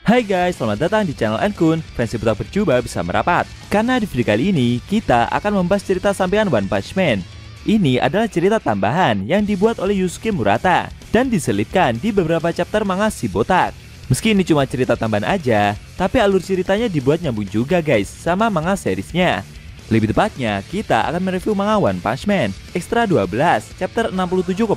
Hai guys, selamat datang di channel Enkun. Fans Ciputa Berjubah bisa merapat. Karena di video kali ini, kita akan membahas cerita sampingan One Punch Man. Ini adalah cerita tambahan yang dibuat oleh Yusuke Murata dan diselipkan di beberapa chapter manga Shibotak. Meski ini cuma cerita tambahan aja, tapi alur ceritanya dibuat nyambung juga guys sama manga seriesnya. Lebih tepatnya, kita akan mereview manga One Punch Man Extra 12 chapter 67,5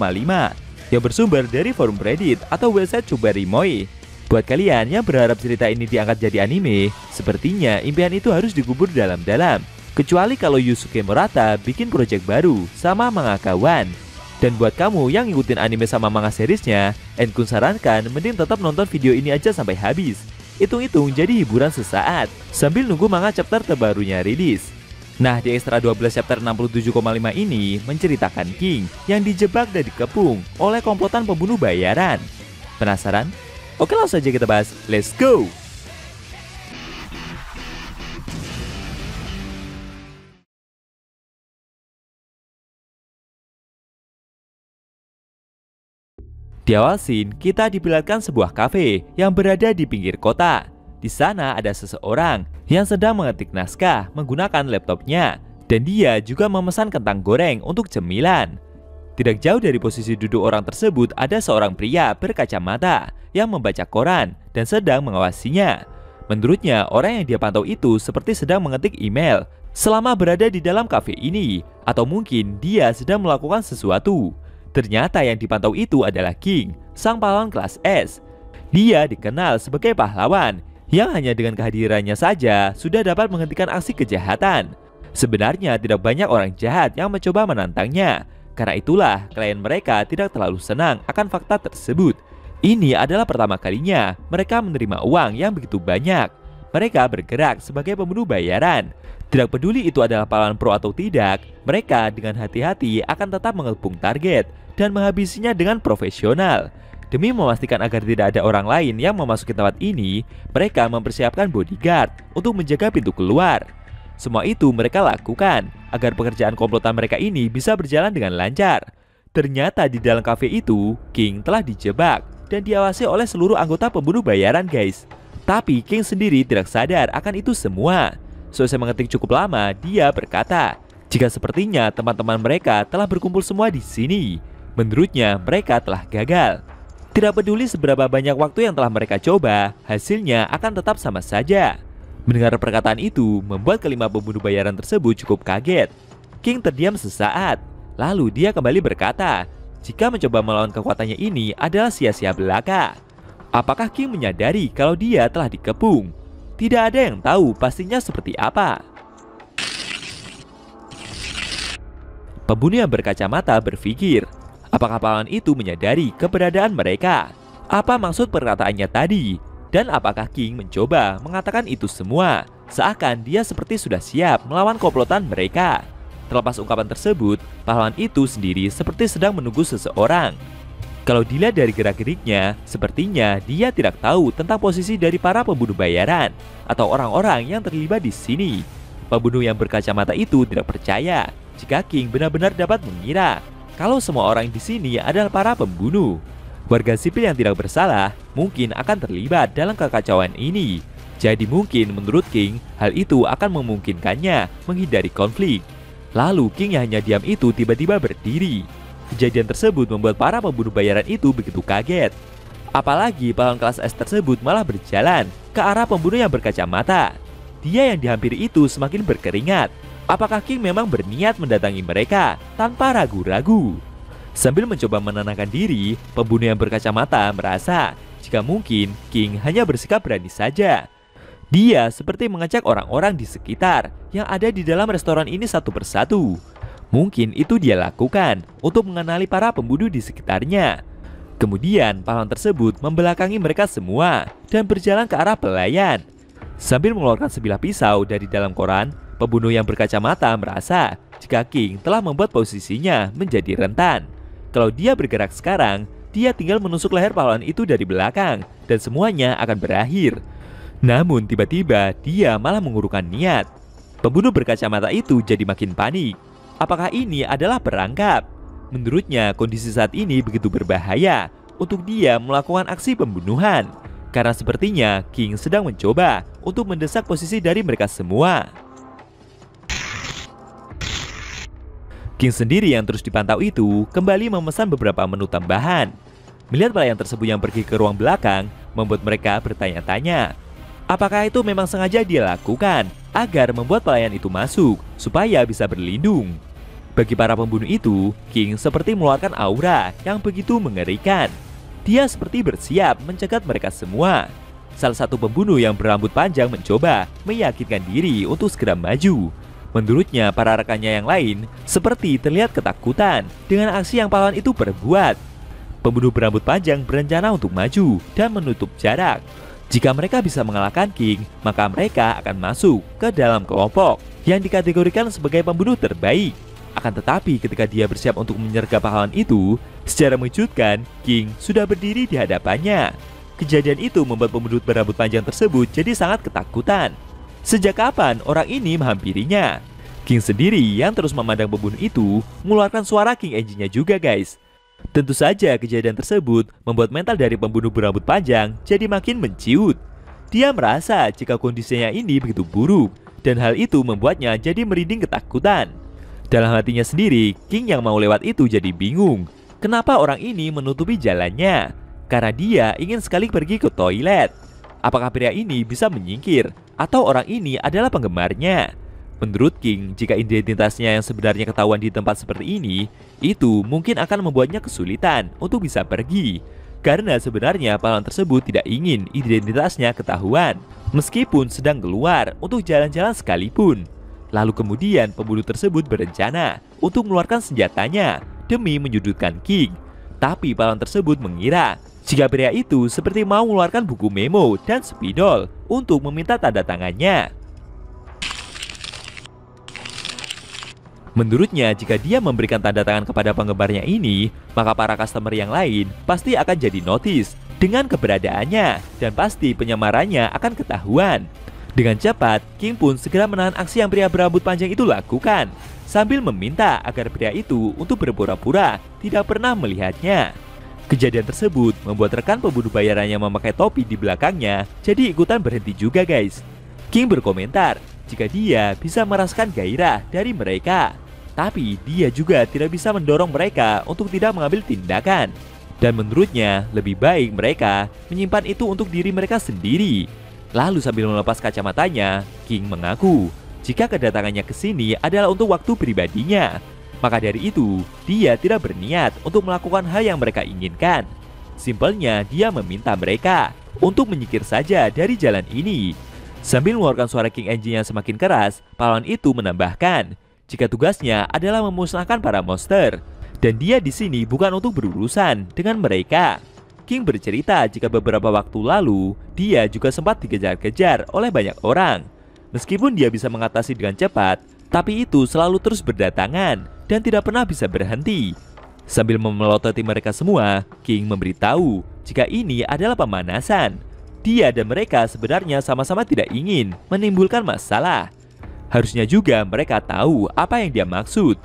yang bersumber dari forum Reddit atau website Chubarimoy. Buat kalian yang berharap cerita ini diangkat jadi anime, sepertinya impian itu harus dikubur dalam-dalam. Kecuali kalau Yusuke Murata bikin project baru sama mangakawan. Dan buat kamu yang ngikutin anime sama manga seriesnya, Enkun sarankan mending tetap nonton video ini aja sampai habis. Hitung-hitung jadi hiburan sesaat, sambil nunggu manga chapter terbarunya rilis. Nah, di Extra 12 chapter 67,5 ini menceritakan King yang dijebak dan dikepung oleh komplotan pembunuh bayaran. Penasaran? Oke, langsung saja kita bahas. Let's go! Di awal scene, kita diperlihatkan sebuah kafe yang berada di pinggir kota. Di sana ada seseorang yang sedang mengetik naskah menggunakan laptopnya, dan dia juga memesan kentang goreng untuk cemilan. Tidak jauh dari posisi duduk orang tersebut ada seorang pria berkacamata yang membaca koran dan sedang mengawasinya. Menurutnya, orang yang dia pantau itu seperti sedang mengetik email selama berada di dalam kafe ini, atau mungkin dia sedang melakukan sesuatu. Ternyata yang dipantau itu adalah King, sang pahlawan kelas S. Dia dikenal sebagai pahlawan yang hanya dengan kehadirannya saja sudah dapat menghentikan aksi kejahatan. Sebenarnya tidak banyak orang jahat yang mencoba menantangnya. Karena itulah klien mereka tidak terlalu senang akan fakta tersebut. Ini adalah pertama kalinya mereka menerima uang yang begitu banyak. Mereka bergerak sebagai pembunuh bayaran. Tidak peduli itu adalah pahlawan pro atau tidak, mereka dengan hati-hati akan tetap mengepung target dan menghabisinya dengan profesional. Demi memastikan agar tidak ada orang lain yang memasuki tempat ini, mereka mempersiapkan bodyguard untuk menjaga pintu keluar. Semua itu mereka lakukan agar pekerjaan komplotan mereka ini bisa berjalan dengan lancar. Ternyata di dalam kafe itu, King telah dijebak dan diawasi oleh seluruh anggota pembunuh bayaran guys. Tapi King sendiri tidak sadar akan itu semua. Selesai mengetik cukup lama, dia berkata, jika sepertinya teman-teman mereka telah berkumpul semua di sini. Menurutnya mereka telah gagal. Tidak peduli seberapa banyak waktu yang telah mereka coba, hasilnya akan tetap sama saja. Mendengar perkataan itu membuat kelima pembunuh bayaran tersebut cukup kaget. King terdiam sesaat, lalu dia kembali berkata, jika mencoba melawan kekuatannya ini adalah sia-sia belaka. Apakah King menyadari kalau dia telah dikepung? Tidak ada yang tahu pastinya seperti apa. Pembunuh yang berkacamata berpikir, apakah pahlawan itu menyadari keberadaan mereka? Apa maksud perkataannya tadi? Dan apakah King mencoba mengatakan itu semua seakan dia seperti sudah siap melawan komplotan mereka? Terlepas ungkapan tersebut, pahlawan itu sendiri seperti sedang menunggu seseorang. Kalau dilihat dari gerak-geriknya, sepertinya dia tidak tahu tentang posisi dari para pembunuh bayaran atau orang-orang yang terlibat di sini. Pembunuh yang berkacamata itu tidak percaya jika King benar-benar dapat mengira kalau semua orang di sini adalah para pembunuh. Warga sipil yang tidak bersalah mungkin akan terlibat dalam kekacauan ini. Jadi mungkin menurut King, hal itu akan memungkinkannya menghindari konflik. Lalu King yang hanya diam itu tiba-tiba berdiri. Kejadian tersebut membuat para pembunuh bayaran itu begitu kaget. Apalagi pahlawan kelas S tersebut malah berjalan ke arah pembunuh yang berkacamata. Dia yang dihampiri itu semakin berkeringat. Apakah King memang berniat mendatangi mereka tanpa ragu-ragu? Sambil mencoba menenangkan diri, pembunuh yang berkacamata merasa jika mungkin King hanya bersikap berani saja. Dia seperti mengajak orang-orang di sekitar yang ada di dalam restoran ini satu persatu. Mungkin itu dia lakukan untuk mengenali para pembunuh di sekitarnya. Kemudian pahlawan tersebut membelakangi mereka semua dan berjalan ke arah pelayan. Sambil mengeluarkan sebilah pisau dari dalam koran, pembunuh yang berkacamata merasa jika King telah membuat posisinya menjadi rentan. Kalau dia bergerak sekarang, dia tinggal menusuk leher pahlawan itu dari belakang dan semuanya akan berakhir. Namun tiba-tiba dia malah mengurungkan niat. Pembunuh berkacamata itu jadi makin panik. Apakah ini adalah perangkap? Menurutnya kondisi saat ini begitu berbahaya untuk dia melakukan aksi pembunuhan. karena sepertinya King sedang mencoba untuk mendesak posisi dari mereka semua. King sendiri yang terus dipantau itu kembali memesan beberapa menu tambahan. Melihat pelayan tersebut yang pergi ke ruang belakang membuat mereka bertanya-tanya, apakah itu memang sengaja dia lakukan agar membuat pelayan itu masuk supaya bisa berlindung. Bagi para pembunuh itu, King seperti mengeluarkan aura yang begitu mengerikan. Dia seperti bersiap mencegat mereka semua. Salah satu pembunuh yang berambut panjang mencoba meyakinkan diri untuk segera maju. Menurutnya, para rekannya yang lain seperti terlihat ketakutan dengan aksi yang pahlawan itu perbuat. Pembunuh berambut panjang berencana untuk maju dan menutup jarak. Jika mereka bisa mengalahkan King, maka mereka akan masuk ke dalam kelompok yang dikategorikan sebagai pembunuh terbaik. Akan tetapi ketika dia bersiap untuk menyergap pahlawan itu, secara mengejutkan, King sudah berdiri di hadapannya. Kejadian itu membuat pembunuh berambut panjang tersebut jadi sangat ketakutan. Sejak kapan orang ini menghampirinya? King sendiri yang terus memandang pembunuh itu mengeluarkan suara King Engine-nya juga guys. Tentu saja kejadian tersebut membuat mental dari pembunuh berambut panjang jadi makin menciut. Dia merasa jika kondisinya ini begitu buruk dan hal itu membuatnya jadi merinding ketakutan. Dalam hatinya sendiri, King yang mau lewat itu jadi bingung. Kenapa orang ini menutupi jalannya? Karena dia ingin sekali pergi ke toilet. Apakah pria ini bisa menyingkir atau orang ini adalah penggemarnya? Menurut King, jika identitasnya yang sebenarnya ketahuan di tempat seperti ini, itu mungkin akan membuatnya kesulitan untuk bisa pergi. Karena sebenarnya pahlawan tersebut tidak ingin identitasnya ketahuan, meskipun sedang keluar untuk jalan-jalan sekalipun. Lalu kemudian pembunuh tersebut berencana untuk mengeluarkan senjatanya demi menyudutkan King. Tapi pahlawan tersebut mengira jika pria itu seperti mau mengeluarkan buku memo dan spidol untuk meminta tanda tangannya. Menurutnya, jika dia memberikan tanda tangan kepada penggemarnya ini, maka para customer yang lain pasti akan jadi notice dengan keberadaannya dan pasti penyamarannya akan ketahuan. Dengan cepat, King pun segera menahan aksi yang pria berambut panjang itu lakukan, sambil meminta agar pria itu untuk berpura-pura tidak pernah melihatnya. Kejadian tersebut membuat rekan pembunuh bayarannya memakai topi di belakangnya jadi ikutan berhenti juga guys. King berkomentar jika dia bisa merasakan gairah dari mereka, tapi dia juga tidak bisa mendorong mereka untuk tidak mengambil tindakan. Dan menurutnya lebih baik mereka menyimpan itu untuk diri mereka sendiri. Lalu sambil melepas kacamatanya, King mengaku jika kedatangannya ke sini adalah untuk waktu pribadinya. Maka dari itu, dia tidak berniat untuk melakukan hal yang mereka inginkan. Simpelnya, dia meminta mereka untuk menyingkir saja dari jalan ini. Sambil mengeluarkan suara King Engine yang semakin keras, pahlawan itu menambahkan jika tugasnya adalah memusnahkan para monster, dan dia di sini bukan untuk berurusan dengan mereka. King bercerita jika beberapa waktu lalu dia juga sempat dikejar-kejar oleh banyak orang. Meskipun dia bisa mengatasi dengan cepat, tapi itu selalu terus berdatangan dan tidak pernah bisa berhenti. Sambil memelototi mereka semua, King memberitahu jika ini adalah pemanasan. Dia dan mereka sebenarnya sama-sama tidak ingin menimbulkan masalah. Harusnya juga mereka tahu apa yang dia maksud.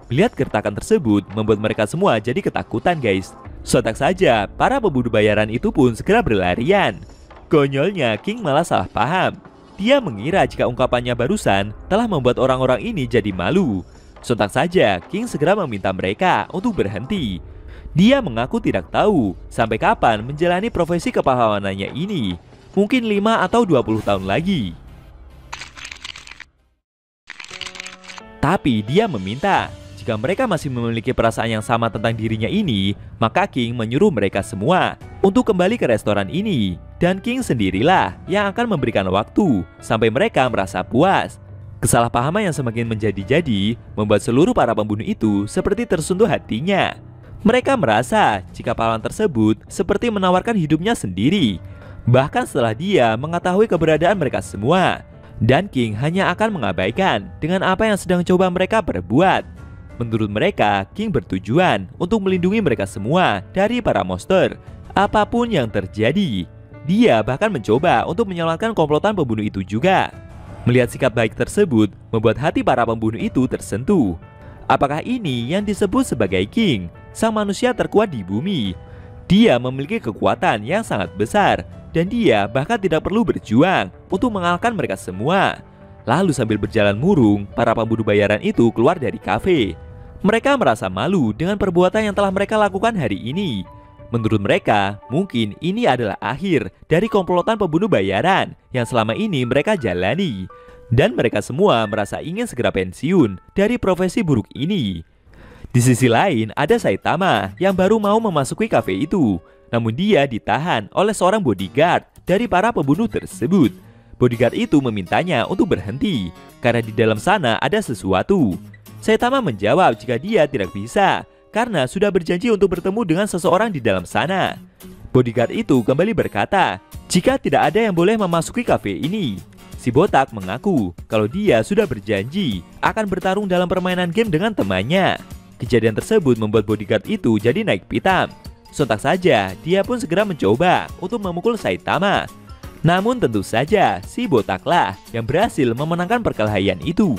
Melihat gertakan tersebut membuat mereka semua jadi ketakutan guys. Sontak saja, para pembunuh bayaran itu pun segera berlarian. Konyolnya, King malah salah paham. Dia mengira jika ungkapannya barusan telah membuat orang-orang ini jadi malu. Sontak saja, King segera meminta mereka untuk berhenti. Dia mengaku tidak tahu sampai kapan menjalani profesi kepahlawanannya ini. Mungkin 5 atau 20 tahun lagi. Tapi dia meminta jika mereka masih memiliki perasaan yang sama tentang dirinya ini, maka King menyuruh mereka semua untuk kembali ke restoran ini. Dan King sendirilah yang akan memberikan waktu sampai mereka merasa puas. Kesalahpahaman yang semakin menjadi-jadi membuat seluruh para pembunuh itu seperti tersentuh hatinya. Mereka merasa jika pahlawan tersebut seperti menawarkan hidupnya sendiri, bahkan setelah dia mengetahui keberadaan mereka semua. Dan King hanya akan mengabaikan dengan apa yang sedang coba mereka perbuat. Menurut mereka, King bertujuan untuk melindungi mereka semua dari para monster. Apapun yang terjadi, dia bahkan mencoba untuk menyelamatkan komplotan pembunuh itu juga. Melihat sikap baik tersebut membuat hati para pembunuh itu tersentuh. Apakah ini yang disebut sebagai King, sang manusia terkuat di bumi? Dia memiliki kekuatan yang sangat besar dan dia bahkan tidak perlu berjuang untuk mengalahkan mereka semua. Lalu sambil berjalan murung, para pembunuh bayaran itu keluar dari kafe. Mereka merasa malu dengan perbuatan yang telah mereka lakukan hari ini. Menurut mereka, mungkin ini adalah akhir dari komplotan pembunuh bayaran yang selama ini mereka jalani. Dan mereka semua merasa ingin segera pensiun dari profesi buruk ini. Di sisi lain, ada Saitama yang baru mau memasuki kafe itu. Namun dia ditahan oleh seorang bodyguard dari para pembunuh tersebut. Bodyguard itu memintanya untuk berhenti karena di dalam sana ada sesuatu. Saitama menjawab jika dia tidak bisa karena sudah berjanji untuk bertemu dengan seseorang di dalam sana. Bodyguard itu kembali berkata, jika tidak ada yang boleh memasuki kafe ini. Si botak mengaku kalau dia sudah berjanji akan bertarung dalam permainan game dengan temannya. Kejadian tersebut membuat bodyguard itu jadi naik pitam. Sontak saja, dia pun segera mencoba untuk memukul Saitama. Namun tentu saja, si botaklah yang berhasil memenangkan perkelahian itu.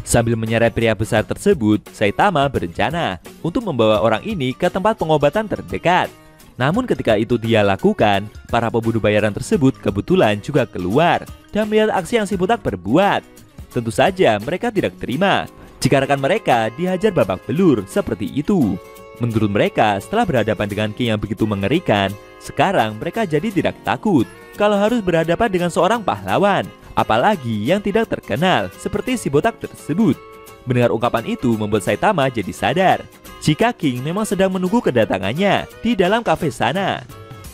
Sambil menyeret pria besar tersebut, Saitama berencana untuk membawa orang ini ke tempat pengobatan terdekat. Namun ketika itu dia lakukan, para pembunuh bayaran tersebut kebetulan juga keluar dan melihat aksi yang si botak perbuat. Tentu saja mereka tidak terima jika rekan mereka dihajar babak belur seperti itu. Menurut mereka, setelah berhadapan dengan King yang begitu mengerikan, sekarang mereka jadi tidak takut kalau harus berhadapan dengan seorang pahlawan, apalagi yang tidak terkenal seperti si botak tersebut. Mendengar ungkapan itu membuat Saitama jadi sadar jika King memang sedang menunggu kedatangannya di dalam kafe sana.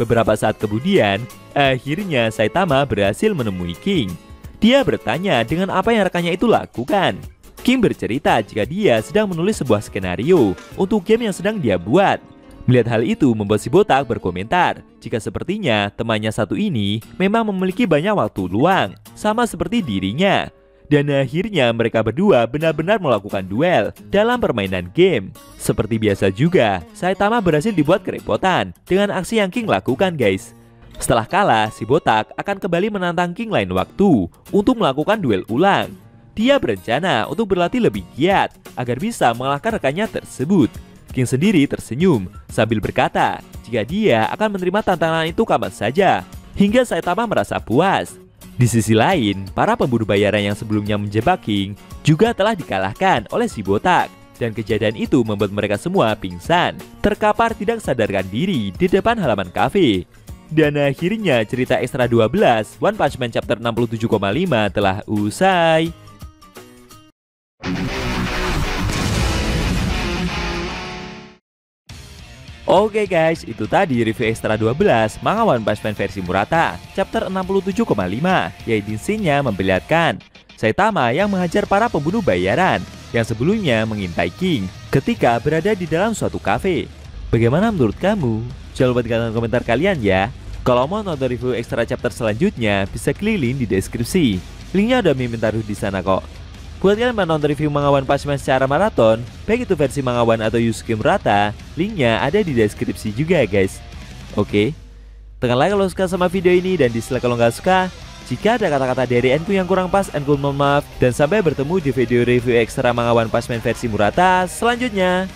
Beberapa saat kemudian, akhirnya Saitama berhasil menemui King. Dia bertanya dengan apa yang rekannya itu lakukan. King bercerita jika dia sedang menulis sebuah skenario untuk game yang sedang dia buat. Melihat hal itu membuat si botak berkomentar jika sepertinya temannya satu ini memang memiliki banyak waktu luang, sama seperti dirinya. Dan akhirnya mereka berdua benar-benar melakukan duel dalam permainan game. Seperti biasa juga, Saitama berhasil dibuat kerepotan dengan aksi yang King lakukan guys. Setelah kalah, si botak akan kembali menantang King lain waktu untuk melakukan duel ulang. Dia berencana untuk berlatih lebih giat agar bisa mengalahkan rekannya tersebut. King sendiri tersenyum sambil berkata jika dia akan menerima tantangan itu kapan saja, hingga Saitama merasa puas. Di sisi lain, para pemburu bayaran yang sebelumnya menjebak King juga telah dikalahkan oleh si botak. Dan kejadian itu membuat mereka semua pingsan, terkapar tidak sadarkan diri di depan halaman kafe. Dan akhirnya cerita Extra 12 One Punch Man chapter 67,5 telah usai. Oke guys, itu tadi review Extra 12 manga One Punch Man versi Murata chapter 67,5, yaitu intinya memperlihatkan Saitama yang menghajar para pembunuh bayaran yang sebelumnya mengintai King ketika berada di dalam suatu kafe. Bagaimana menurut kamu? Jangan lupa tinggalkan komentar kalian ya. Kalau mau nonton review Extra chapter selanjutnya, bisa klik link di deskripsi. Linknya udah mimin taruh di sana kok. Buat kalian yang nonton review manga One Punch Man secara maraton, baik itu versi manga One atau Yusuke Murata, linknya ada di deskripsi juga guys. Oke, tekan like kalau suka sama video ini dan dislike kalau nggak suka. Jika ada kata-kata dari Enku yang kurang pas, Enku mohon maaf. Dan sampai bertemu di video review Extra manga One Punch Man versi Murata selanjutnya.